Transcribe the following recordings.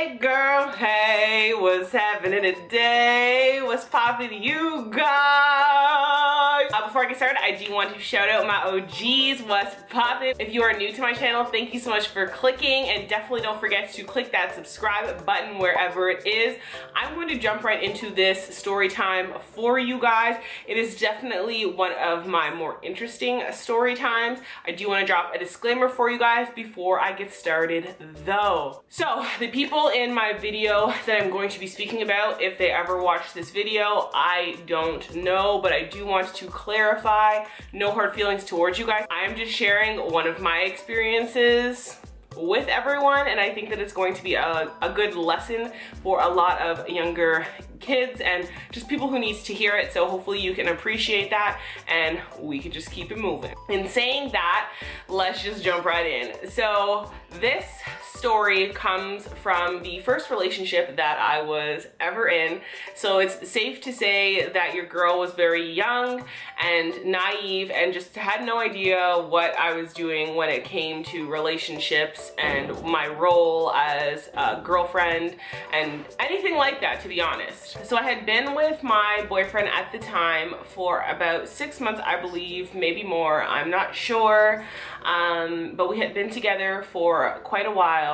Hey girl, hey, what's happening today? What's poppin', you guys? Before I get started, I do want to shout out my OGs, what's poppin'. If you are new to my channel, thank you so much for clicking, and definitely don't forget to click that subscribe button wherever it is. I'm going to jump right into this story time for you guys. It is definitely one of my more interesting story times. I do want to drop a disclaimer for you guys before I get started though. So the people in my video that I'm going to be speaking about, if they ever watch this video, I don't know, but I do want to clarify, no hard feelings towards you guys. I'm just sharing one of my experiences with everyone, and I think that it's going to be a good lesson for a lot of younger kids and just people who needs to hear it. So hopefully you can appreciate that and we can just keep it moving. In saying that, let's just jump right in. So this story comes from the first relationship that I was ever in. So it's safe to say that your girl was very young and naive and just had no idea what I was doing when it came to relationships and my role as a girlfriend and anything like that, to be honest. So I had been with my boyfriend at the time for about 6 months, I believe, maybe more, I'm not sure. But we had been together for quite a while.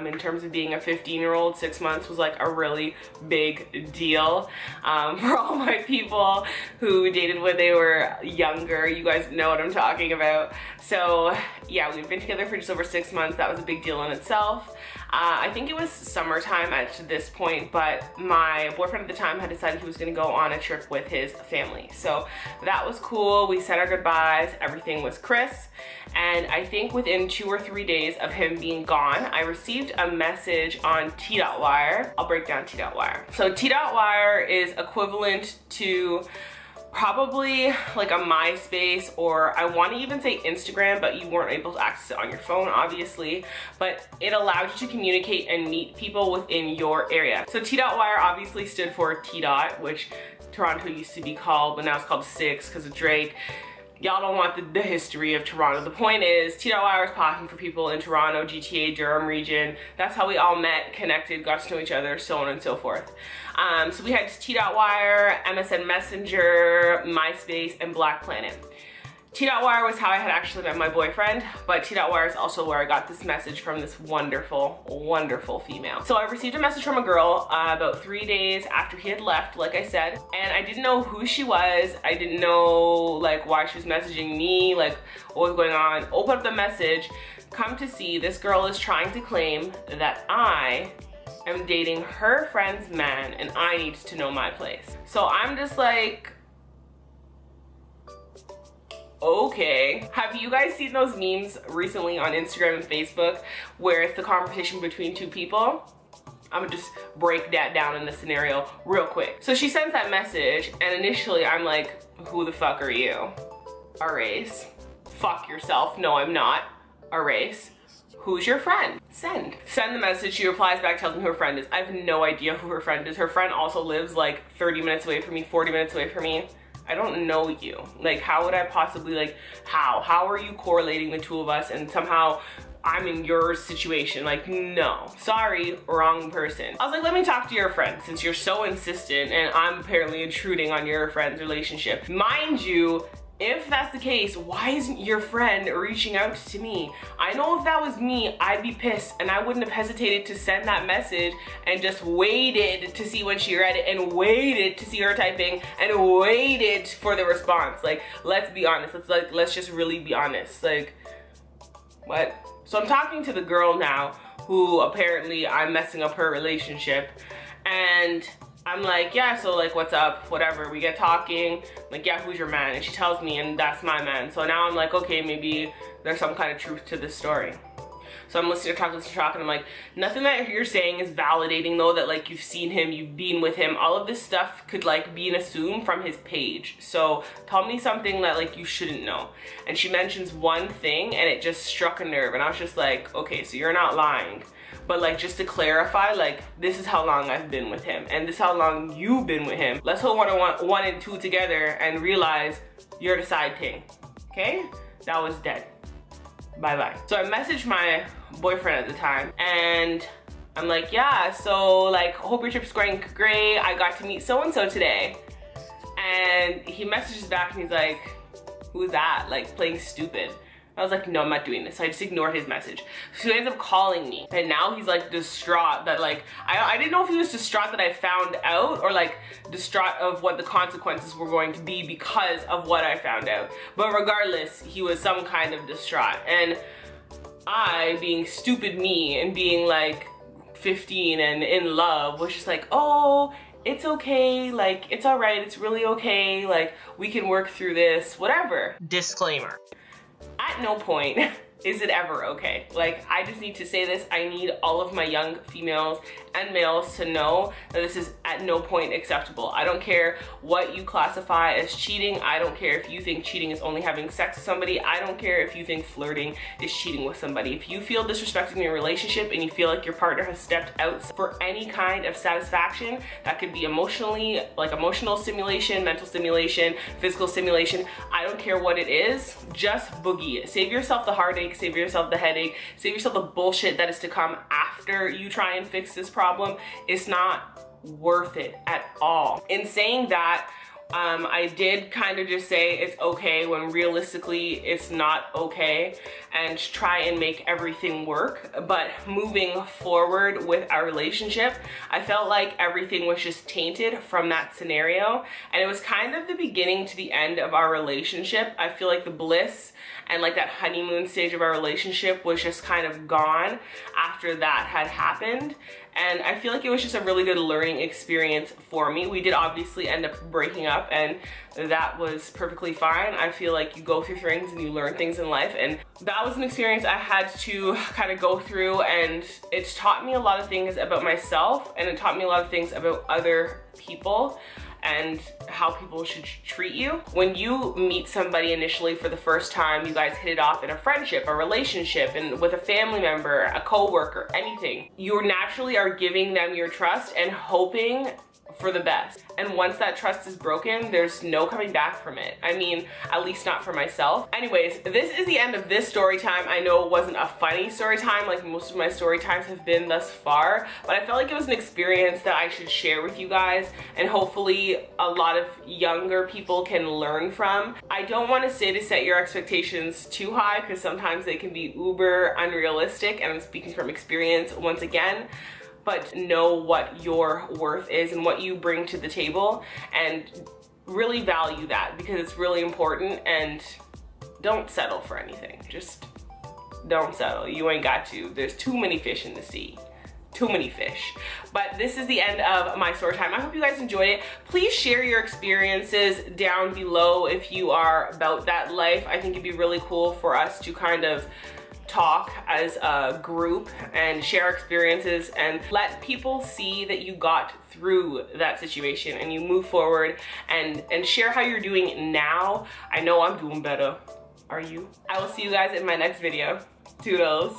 In terms of being a 15-year-old, 6 months was like a really big deal. For all my people who dated when they were younger, you guys know what I'm talking about. So yeah, we've been together for just over 6 months. That was a big deal in itself. I think it was summertime at this point, but my boyfriend at the time had decided he was gonna go on a trip with his family. So that was cool. We said our goodbyes, everything was crisp. And I think within 2 or 3 days of him being gone, I received a message on T.Wire. I'll break down T.Wire. So T.Wire is equivalent to probably like a MySpace, or I want to even say Instagram, but you weren't able to access it on your phone, obviously, but it allowed you to communicate and meet people within your area. So T.Wire obviously stood for T-Dot, which Toronto used to be called, but now it's called Six because of Drake. Y'all don't want the history of Toronto. The point is, T.Wire is popping for people in Toronto, GTA, Durham region. That's how we all met, connected, got to know each other, so on and so forth. So we had T.Wire, MSN Messenger, MySpace, and Black Planet. T.Wire was how I had actually met my boyfriend, but T.Wire is also where I got this message from this wonderful, wonderful female. So I received a message from a girl about 3 days after he had left, like I said, and I didn't know who she was. I didn't know like why she was messaging me, like what was going on. Open up the message, come to see this girl is trying to claim that I am dating her friend's man and I need to know my place. So I'm just like, okay. Have you guys seen those memes recently on Instagram and Facebook where it's the conversation between two people? I'm gonna just break that down in the scenario real quick. So she sends that message and initially I'm like, who the fuck are you? Erase. Fuck yourself. No, I'm not. Erase. Who's your friend? Send. Send the message. She replies back, tells me who her friend is. I have no idea who her friend is. Her friend also lives like 30 minutes away from me, 40 minutes away from me. I don't know you. Like, how would I possibly, like, how are you correlating the two of us and somehow I'm in your situation? Like, no. Sorry, wrong person. I was like, let me talk to your friend since you're so insistent and I'm apparently intruding on your friend's relationship. Mind you, if that's the case, why isn't your friend reaching out to me? I know if that was me, I'd be pissed and I wouldn't have hesitated to send that message and just waited to see when she read it and waited to see her typing and waited for the response. Like, let's be honest. Let's just really be honest. Like, what? So I'm talking to the girl now who apparently I'm messing up her relationship, and I'm like, yeah, so like, what's up, whatever. We get talking, like, yeah, who's your man? And she tells me, and that's my man. So now I'm like, okay, maybe there's some kind of truth to this story. So I'm listening to talk, and I'm like, nothing that you're saying is validating though, that like you've seen him, you've been with him. All of this stuff could like be an assume from his page. So tell me something that like you shouldn't know. And she mentions one thing and it just struck a nerve. And I was just like, okay, so you're not lying. But like, just to clarify, like, this is how long I've been with him and this is how long you've been with him. Let's hold one and two together and realize you're the side thing, okay? That was dead. Bye-bye. So I messaged my boyfriend at the time and I'm like, yeah, so like, hope your trip's going great. I got to meet so-and-so today. And he messages back and he's like, who's that? Like, playing stupid. I was like, no, I'm not doing this. So I just ignored his message. So he ends up calling me. And now he's like distraught that like, I didn't know if he was distraught that I found out or like distraught of what the consequences were going to be because of what I found out. But regardless, he was some kind of distraught. And I, being stupid me and being like 15 and in love, was just like, oh, it's okay, like, it's all right, it's really okay, like, we can work through this, whatever. Disclaimer. At no point is it ever okay. Like, I just need to say this. I need all of my young females and males to know that this is at no point acceptable. I don't care what you classify as cheating. I don't care if you think cheating is only having sex with somebody. I don't care if you think flirting is cheating with somebody. If you feel disrespected in your relationship and you feel like your partner has stepped out for any kind of satisfaction, that could be emotionally, like emotional stimulation, mental stimulation, physical stimulation, I don't care what it is, just boogie it. Save yourself the heartache, save yourself the headache, save yourself the bullshit that is to come after you try and fix this problem. It's not worth it at all. In saying that, I did kind of just say it's okay when realistically it's not okay, and try and make everything work. But moving forward with our relationship, I felt like everything was just tainted from that scenario, and it was kind of the beginning to the end of our relationship. I feel like the bliss and like that honeymoon stage of our relationship was just kind of gone after that had happened. And I feel like it was just a really good learning experience for me. We did obviously end up breaking up, and that was perfectly fine. I feel like you go through things and you learn things in life, and that was an experience I had to kind of go through, and it's taught me a lot of things about myself, and it taught me a lot of things about other people and how people should treat you. When you meet somebody initially for the first time, you guys hit it off in a friendship, a relationship, and with a family member, a coworker, anything, you naturally are giving them your trust and hoping for the best. And once that trust is broken, there's no coming back from it. I mean, at least not for myself. Anyways, this is the end of this story time. I know it wasn't a funny story time like most of my story times have been thus far, but I felt like it was an experience that I should share with you guys, and hopefully a lot of younger people can learn from. I don't want to say to set your expectations too high, because sometimes they can be uber unrealistic, and I'm speaking from experience once again. But know what your worth is and what you bring to the table, and really value that, because it's really important. And don't settle for anything. Just don't settle. You ain't got to. There's too many fish in the sea. Too many fish. But this is the end of my story time. I hope you guys enjoyed it. Please share your experiences down below if you are about that life. I think it'd be really cool for us to kind of talk as a group and share experiences and let people see that you got through that situation and you move forward, and share how you're doing now. I know I'm doing better. Are you? I will see you guys in my next video. Toodles.